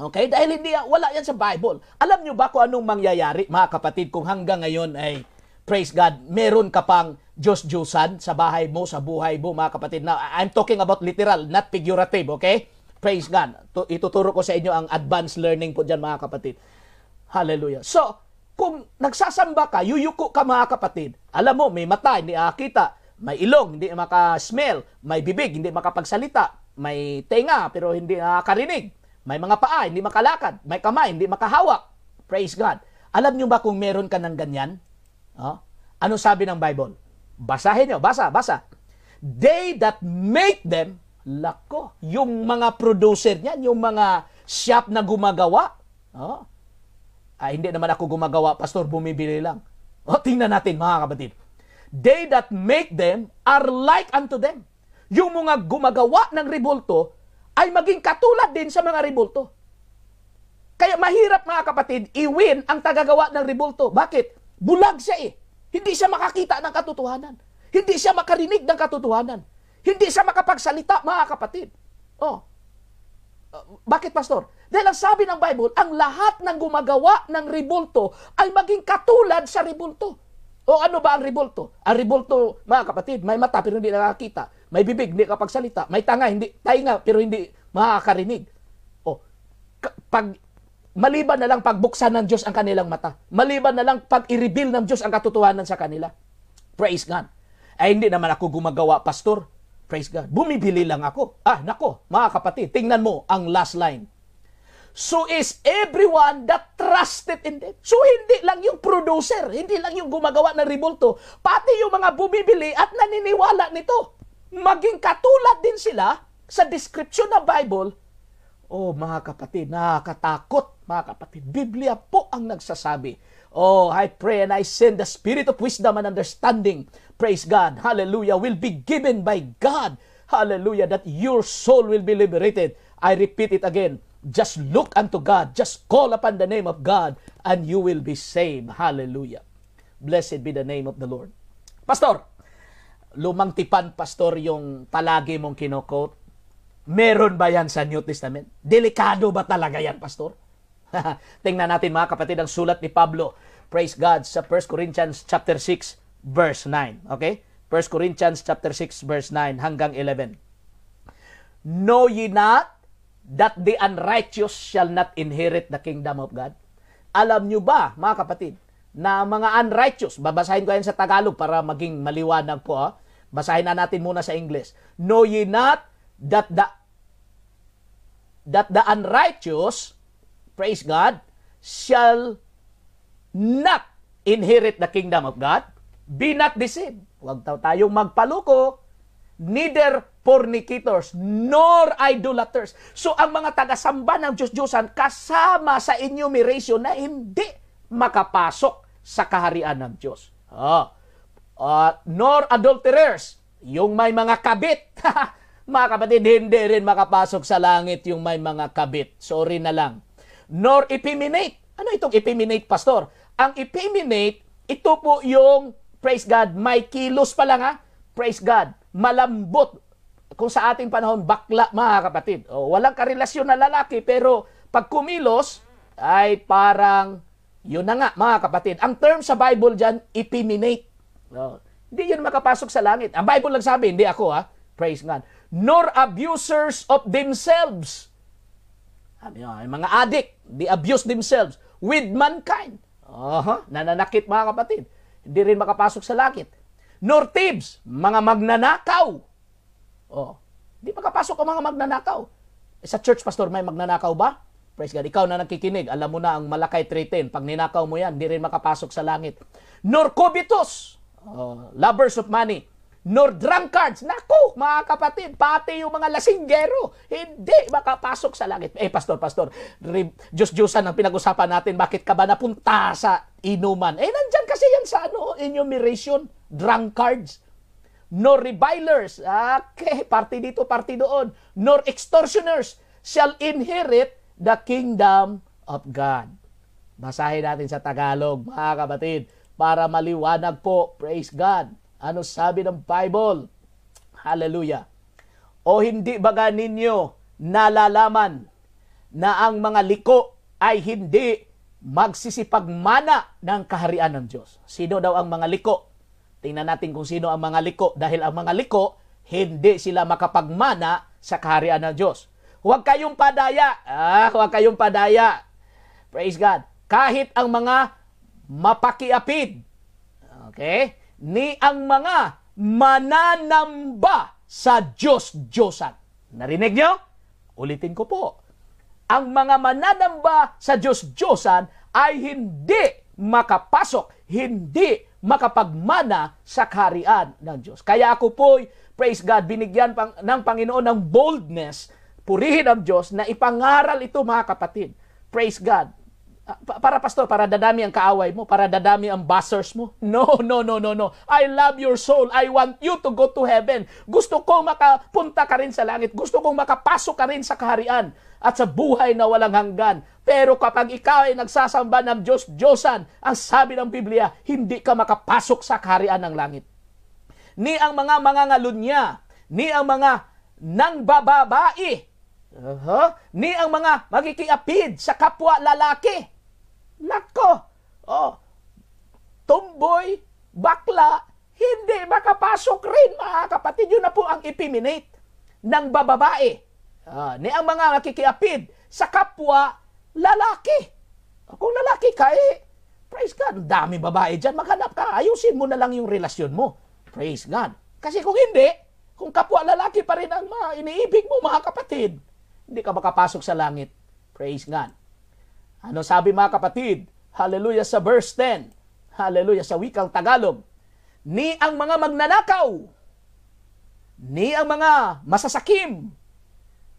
Okay? Dahil wala yan sa Bible. Alam nyo ba kung anong mangyayari, mga kapatid, kung hanggang ngayon ay, praise God, meron ka pang Diyos-Diyosan sa bahay mo, sa buhay mo, mga kapatid. Now, I'm talking about literal, not figurative, okay? Praise God. Ituturo ko sa inyo ang advanced learning po dyan, mga kapatid. Hallelujah. So, kung nagsasamba ka, yuyuko ka, mga kapatid, alam mo, may mata, hindi nakakita, may ilong, hindi makasmell, may bibig, hindi makapagsalita, may tenga, pero hindi nakakarinig, may mga paa, hindi makalakad, may kamay, hindi makahawak. Praise God. Alam nyo ba kung meron ka ng ganyan? Ano sabi ng Bible? Basahin nyo, basa. They that make them, lako, yung mga producer niyan, yung mga shop na gumagawa, Hindi naman ako gumagawa, pastor, bumibili lang. Tingnan natin mga kapatid. They that make them are like unto them. Yung mga gumagawa ng rebulto ay maging katulad din sa mga rebulto. Kaya mahirap mga kapatid, i-win ang tagagawa ng rebulto. Bakit? Bulag siya eh. Hindi siya makakita ng katotohanan. Hindi siya makarinig ng katotohanan. Hindi siya makapagsalita mga kapatid. Bakit, pastor? Dahil ang sabi ng Bible, ang lahat ng gumagawa ng rebulto ay maging katulad sa rebulto. Ano ba ang rebulto? Ang rebulto, mga kapatid, may mata pero hindi nakakita. May bibig, hindi kapagsalita. May tainga pero hindi makakarinig. Maliban na lang pagbuksan ng Diyos ang kanilang mata. Maliban na lang pag i-reveal ng Diyos ang katotohanan sa kanila. Praise God. Hindi naman ako gumagawa, pastor. Praise God. Bumibili lang ako. Nako, mga kapatid, tingnan mo ang last line. So is everyone that trusted in them. So hindi lang yung producer, hindi lang yung gumagawa ng rebulto, pati yung mga bumibili at naniniwala nito. Maging katulad din sila sa description ng Bible. Mga kapatid, nakakatakot, mga kapatid. Biblia po ang nagsasabi. I pray and I send the spirit of wisdom and understanding. Praise God. Hallelujah. Will be given by God. Hallelujah. That your soul will be liberated. I repeat it again. Just look unto God. Just call upon the name of God and you will be saved. Hallelujah. Blessed be the name of the Lord. Pastor, lumang tipan, pastor, yung palagi mong kinokote. Meron ba yan sa New Testament? Delikado ba talaga yan, pastor? Tingnan natin mga kapatid ang sulat ni Pablo. Praise God sa 1 Corinthians chapter 6 verse 9. Okay? 1 Corinthians chapter 6 verse 9 hanggang 11. Know ye not that the unrighteous shall not inherit the kingdom of God? Alam nyo ba, mga kapatid, na mga unrighteous, babasahin ko yan sa Tagalog para maging maliwanag po. Basahin na natin muna sa English. Know ye not that the unrighteous, praise God, shall not inherit the kingdom of God? Be not deceived. Huwag tayong magpaluko. Neither fornicators, nor idolaters. So, ang mga tagasamba ng Diyos-Diyosan kasama sa enumeration na hindi makapasok sa kaharian ng Diyos. Nor adulterers, yung may mga kabit. Mga kapatid, hindi rin makapasok sa langit yung may mga kabit. Sorry na lang. Nor effeminate. Ano itong effeminate, pastor? Ang effeminate, ito po yung, praise God, may kilos pa lang praise God, malambot. Kung sa ating panahon, bakla, mga kapatid. Walang karelasyon na lalaki, pero pag kumilos, ay parang, yun na nga, mga kapatid. Ang term sa Bible dyan, effeminate. Hindi yun makapasok sa langit. Ang Bible lang sabi, hindi ako praise God. Nor abusers of themselves. Mga addict, they abuse themselves with mankind. Nananakit, mga kapatid. Hindi rin makapasok sa langit. Nor thieves, mga magnanakaw. Hindi makapasok ang mga magnanakaw. Sa church, pastor, may magnanakaw ba? Praise God. Ikaw na nakikinig, alam mo na ang Malakay 3:10. Pag ninakaw mo yan, hindi rin makapasok sa langit. Nor covetous, lovers of money. Nor drunkards. Naku, mga kapatid, pati yung mga lasinggero, hindi makapasok sa langit. Pastor, Diyos-Diyosan ang pinag-usapan natin, bakit ka ba napunta sa inuman? Nandyan kasi yan sa enumeration, drunkards. Nor revilers, party dito, party doon. Nor extortioners shall inherit the kingdom of God. Basahin natin sa Tagalog, mga kapatid, para maliwanag po, praise God. Ano sabi ng Bible? Hallelujah. O hindi baga ninyo nalalaman na ang mga liko ay hindi magsisipagmana ng kaharian ng Diyos? Sino daw ang mga liko? Tingnan natin kung sino ang mga liko. Dahil ang mga liko, hindi sila makapagmana sa kaharian ng Diyos. Huwag kayong padaya. Huwag kayong padaya. Praise God. Kahit ang mga mapakiapid. Okay? Ni ang mga mananamba sa Diyos-Diyosan. Narinig nyo? Ulitin ko po. Ang mga mananamba sa Diyos-Diyosan ay hindi makapasok, hindi makapagmana sa kaharian ng Diyos. Kaya ako po, praise God, binigyan ng Panginoon ng boldness, purihin ang Diyos, na ipangaral ito, mga kapatid. Praise God. Para pastor, para dadami ang kaaway mo, para dadami ang buzzers mo. No, no, no, no, no. I love your soul. I want you to go to heaven. Gusto kong makapunta ka rin sa langit. Gusto kong makapasok ka rin sa kaharian at sa buhay na walang hanggan. Pero kapag ikaw ay nagsasamba ng Diyos-Diyosan, ang sabi ng Biblia, hindi ka makapasok sa kaharian ng langit. Ni ang mga mangangalunya, ni ang mga nangbababae, ni ang mga magikiapid sa kapwa lalaki. Nako, tomboy, bakla, hindi makapasok rin, mga kapatid. Yun na po ang ipiminate ng bababae. Ni ang mga nakikiapid sa kapwa lalaki. Kung lalaki ka, praise God, dami babae dyan, maghanap ka, ayusin mo na lang yung relasyon mo. Praise God. Kasi kung hindi, kung kapwa lalaki pa rin ang iniibig mo, mga kapatid, hindi ka makapasok sa langit. Praise God. Ano sabi, mga kapatid? Hallelujah sa verse 10. Hallelujah sa wikang Tagalog. Ni ang mga magnanakaw, ni ang mga masasakim,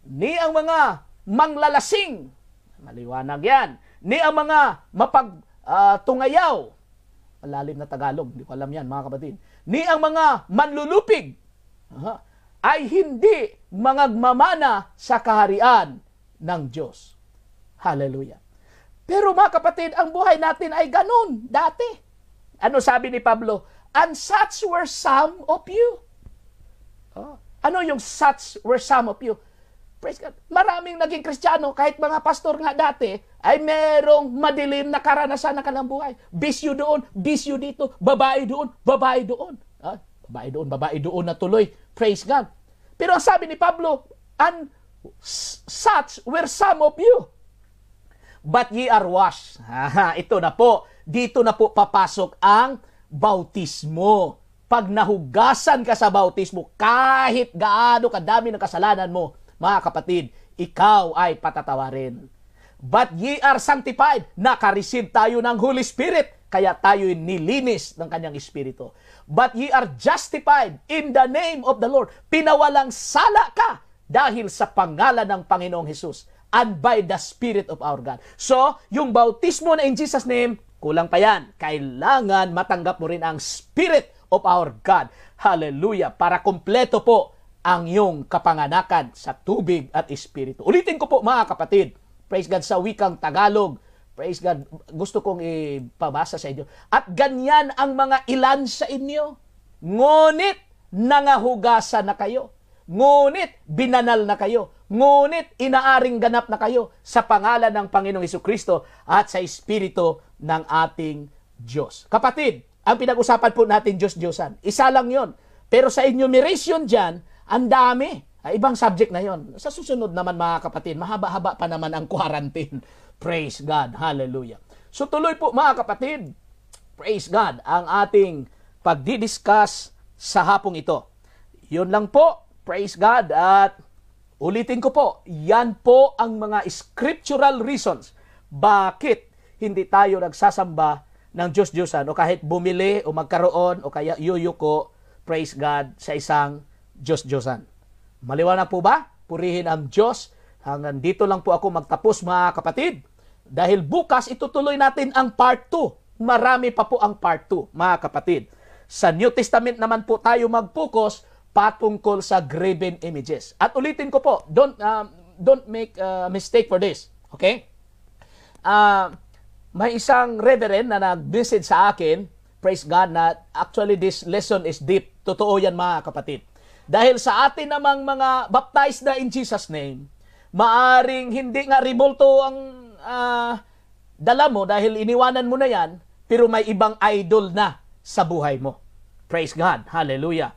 ni ang mga manglalasing, maliwanag yan, ni ang mga mapagtungayaw, malalim na Tagalog, hindi ko alam yan, mga kapatid, ni ang mga manlulupig, ay hindi mangagmamana sa kaharian ng Diyos. Hallelujah. Pero mga kapatid, ang buhay natin ay ganun dati. Ano sabi ni Pablo? And such were some of you. Ano yung such were some of you? Praise God. Maraming naging Kristiyano, kahit mga pastor nga dati, ay merong madilim na karanasan ng kanilang buhay. Bisyo doon, bisyo dito, babae doon, babae doon. Babae doon na tuloy. Praise God. Pero ang sabi ni Pablo, and such were some of you. But ye are washed. Ito na po. Dito na po papasok ang bautismo. Pag nahugasan ka sa bautismo, kahit gaano kadami ng kasalanan mo, mga kapatid, ikaw ay patatawarin. But ye are sanctified. Nakareceive tayo ng Holy Spirit. Kaya tayo'y nilinis ng kanyang Espiritu. But ye are justified in the name of the Lord. Pinawalang sala ka dahil sa pangalan ng Panginoong Hesus. And by the Spirit of our God. So, yung bautismo na in Jesus' name, kulang pa yan. Kailangan matanggap mo rin ang Spirit of our God. Hallelujah. Para kumpleto po ang iyong kapanganakan sa tubig at Espiritu. Ulitin ko po, mga kapatid. Praise God sa wikang Tagalog. Praise God. Gusto kong ipabasa sa inyo. At ganyan ang mga ilan sa inyo. Ngunit nangahugasan na kayo. Ngunit binanal na kayo. Ngunit inaaring ganap na kayo sa pangalan ng Panginoong Hesukristo at sa Espiritu ng ating Diyos. Kapatid, ang pinag-usapan po natin Diyos-Diyosan. Isa lang yon. Pero sa enumeration dyan, ang dami. Ibang subject na yon. Sa susunod naman, mga kapatid, mahaba-haba pa naman ang quarantine. Praise God. Hallelujah. So tuloy po, mga kapatid, praise God, ang ating pagdidiscuss sa hapong ito. Yun lang po. Praise God. At ulitin ko po, yan po ang mga scriptural reasons bakit hindi tayo nagsasamba ng Diyos-Diyosan o kahit bumili o magkaroon o kaya yuyuko, praise God, sa isang Diyos-Diyosan. Maliwanag po ba? Purihin ang Diyos. Hanggang dito lang po ako magtapos, mga kapatid. Dahil bukas itutuloy natin ang part 2. Marami pa po ang part 2, mga kapatid. Sa New Testament naman po tayo mag-focus patungkol sa graven images. At ulitin ko po, don't make a mistake for this. Okay? May isang reverend na nag-message sa akin, praise God, na actually this lesson is deep. Totoo yan, mga kapatid. Dahil sa atin namang mga baptized na in Jesus' name, maaring hindi nga rimulto ang dala mo dahil iniwanan mo na yan, pero may ibang idol na sa buhay mo. Praise God. Hallelujah.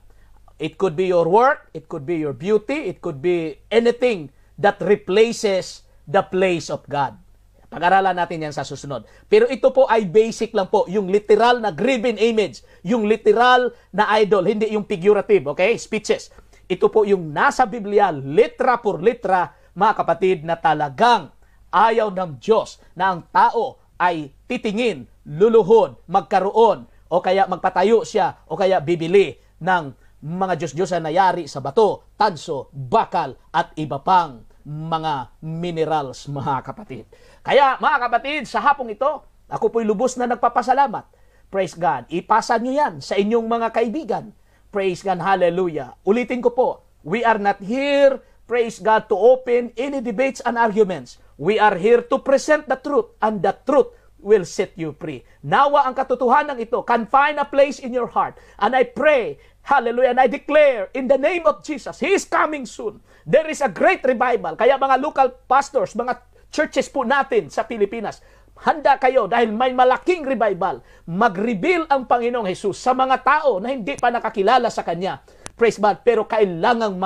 It could be your work, it could be your beauty, it could be anything that replaces the place of God. Pag-aralan natin yan sa susunod. Pero ito po ay basic lang po, yung literal na graven image, yung literal na idol, hindi yung figurative, okay? Speeches. Ito po yung nasa Biblia, litra por litra, mga kapatid, na talagang ayaw ng Diyos na ang tao ay titingin, luluhod, magkaroon, o kaya magpatayo siya, o kaya bibili ng mga Diyos-Diyosan na yari sa bato, tanso, bakal, at iba pang mga minerals, mga kapatid. Kaya mga kapatid, sa hapong ito, ako po'y lubos na nagpapasalamat. Praise God. Ipasa nyo yan sa inyong mga kaibigan. Praise God. Hallelujah. Ulitin ko po, we are not here, praise God, to open any debates and arguments. We are here to present the truth, and the truth will set you free. Nawa ang katotohanan ito can find a place in your heart. And I pray, hallelujah, and I declare in the name of Jesus, He is coming soon. There is a great revival. Kaya mga local pastors, mga churches po natin sa Pilipinas, handa kayo dahil may malaking revival. Mag-reveal ang Panginoong Jesus sa mga tao na hindi pa nakakilala sa Kanya. Praise God. Pero kailangang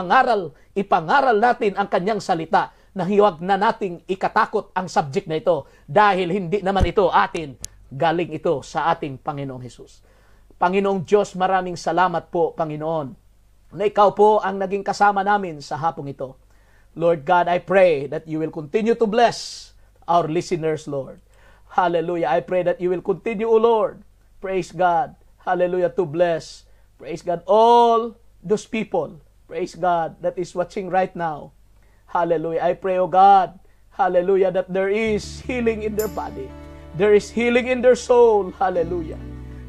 ipangaral natin ang Kanyang salita na hiwag na nating ikatakot ang subject na ito dahil hindi naman ito atin, galing ito sa ating Panginoong Jesus. Panginoong Diyos, maraming salamat po, Panginoon, na ikaw po ang naging kasama namin sa hapong ito. Lord God, I pray that you will continue to bless our listeners, Lord. Hallelujah. I pray that you will continue, O Lord, praise God, hallelujah, to bless, praise God, all those people, praise God, that is watching right now. Hallelujah. I pray, O God, hallelujah, that there is healing in their body. There is healing in their soul. Hallelujah.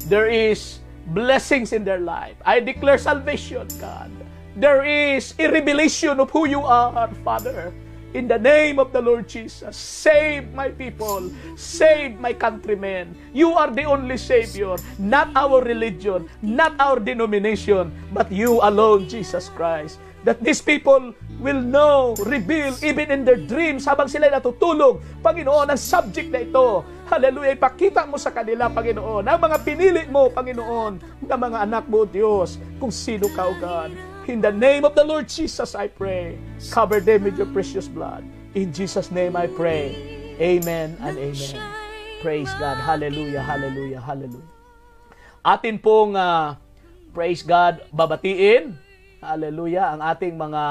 There is blessings in their life. I declare salvation, God. There is a revelation of who you are, Father. In the name of the Lord Jesus, save my people, save my countrymen. You are the only Savior, not our religion, not our denomination, but you alone, Jesus Christ. That these people will know, reveal, even in their dreams, habang sila natutulog, Panginoon, ang subject na ito. Hallelujah, ipakita mo sa kanila, Panginoon, ang mga pinili mo, Panginoon, na mga anak mo, Diyos, kung sino ka, O God. In the name of the Lord Jesus, I pray. Cover them with your precious blood. In Jesus' name I pray. Amen and amen. Praise God. Hallelujah, hallelujah, hallelujah. Atin pong, praise God, babatiin. Hallelujah, ang ating mga,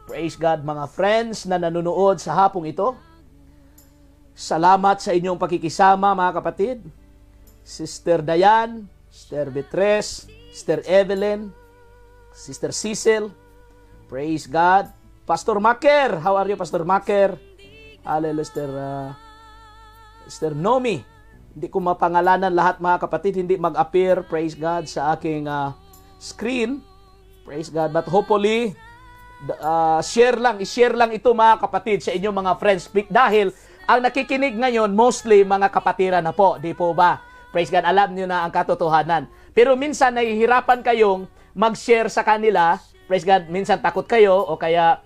praise God, mga friends na nanonood sa hapong ito. Salamat sa inyong pakikisama, mga kapatid. Sister Dayan, Sister Beatrice, Sister Evelyn, Sister Cecil, praise God. Pastor Maker, how are you, Pastor Maker? Hallelujah, Sister Nomi. Hindi ko mapangalanan lahat, mga kapatid, hindi mag-appear, praise God, sa aking screen. Praise God. But hopefully, i-share lang ito, mga kapatid, sa inyong mga friends. Dahil ang nakikinig ngayon, mostly mga kapatiran na po, di po ba? Praise God, alam niyo na ang katotohanan. Pero minsan, nahihirapan kayong mag-share sa kanila, praise God, minsan takot kayo o kaya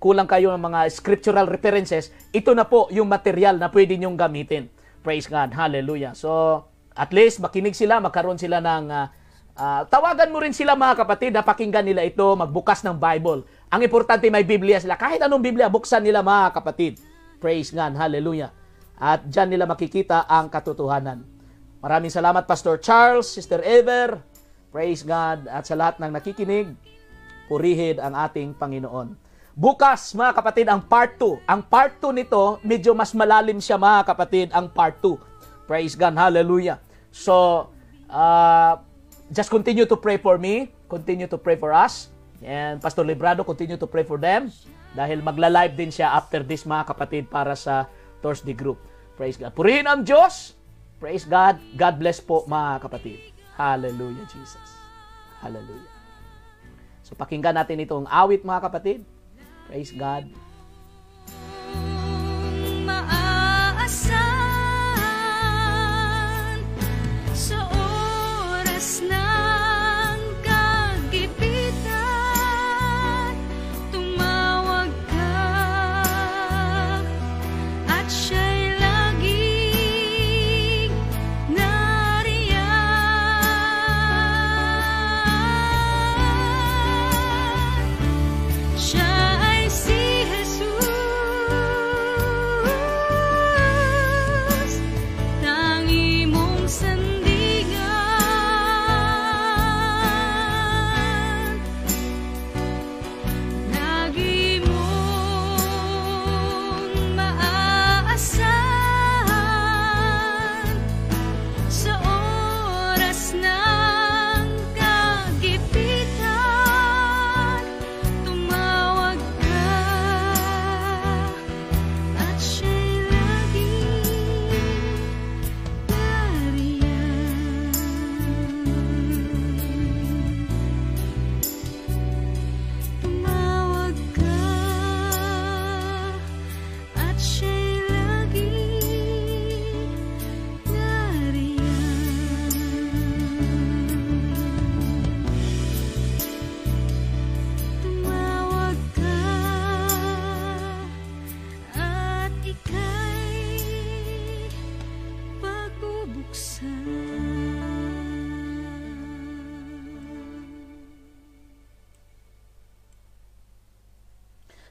kulang kayo ng mga scriptural references, ito na po yung material na pwede nyong gamitin. Praise God, hallelujah. So, at least makinig sila, magkaroon sila ng, tawagan mo rin sila, mga kapatid, na pakinggan nila ito, magbukas ng Bible. Ang importante, may Biblia sila. Kahit anong Biblia, buksan nila, mga kapatid. Praise God, hallelujah. At dyan nila makikita ang katotohanan. Maraming salamat, Pastor Charles, Sister Ever, praise God, at sa lahat ng nakikinig, purihin ang ating Panginoon. Bukas, mga kapatid, ang part 2. Ang part 2 nito, medyo mas malalim siya, mga kapatid, ang part 2. Praise God, hallelujah. So, just continue to pray for me, continue to pray for us, and Pastor Librado, continue to pray for them, dahil magla-live din siya after this, mga kapatid, para sa Thursday group. Praise God. Purihin ang Diyos. Praise God. God bless po, mga kapatid. Hallelujah, Jesus. Hallelujah. So, pakinggan natin itong awit, mga kapatid. Praise God. Maaasahan sa oras ng kagipitan, tumawag ka at siya'y laging nariyan. Siya ay si Jesus.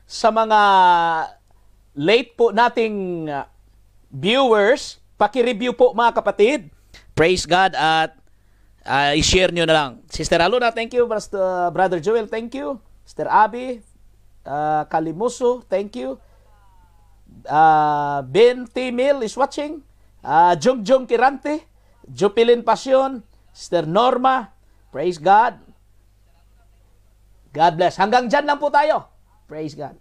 Sa mga late po nating viewers, paki-review po mga kapatid. Praise God at i-share nyo na lang. Sister Aluna, thank you. Brother Joel, thank you. Sister Abby, Kalimuso, thank you. Ben Timil is watching. Jungjung Kirante, Jupilin Pasyon, Sister Norma, praise God. God bless. Hanggang dyan lang po tayo. Praise God.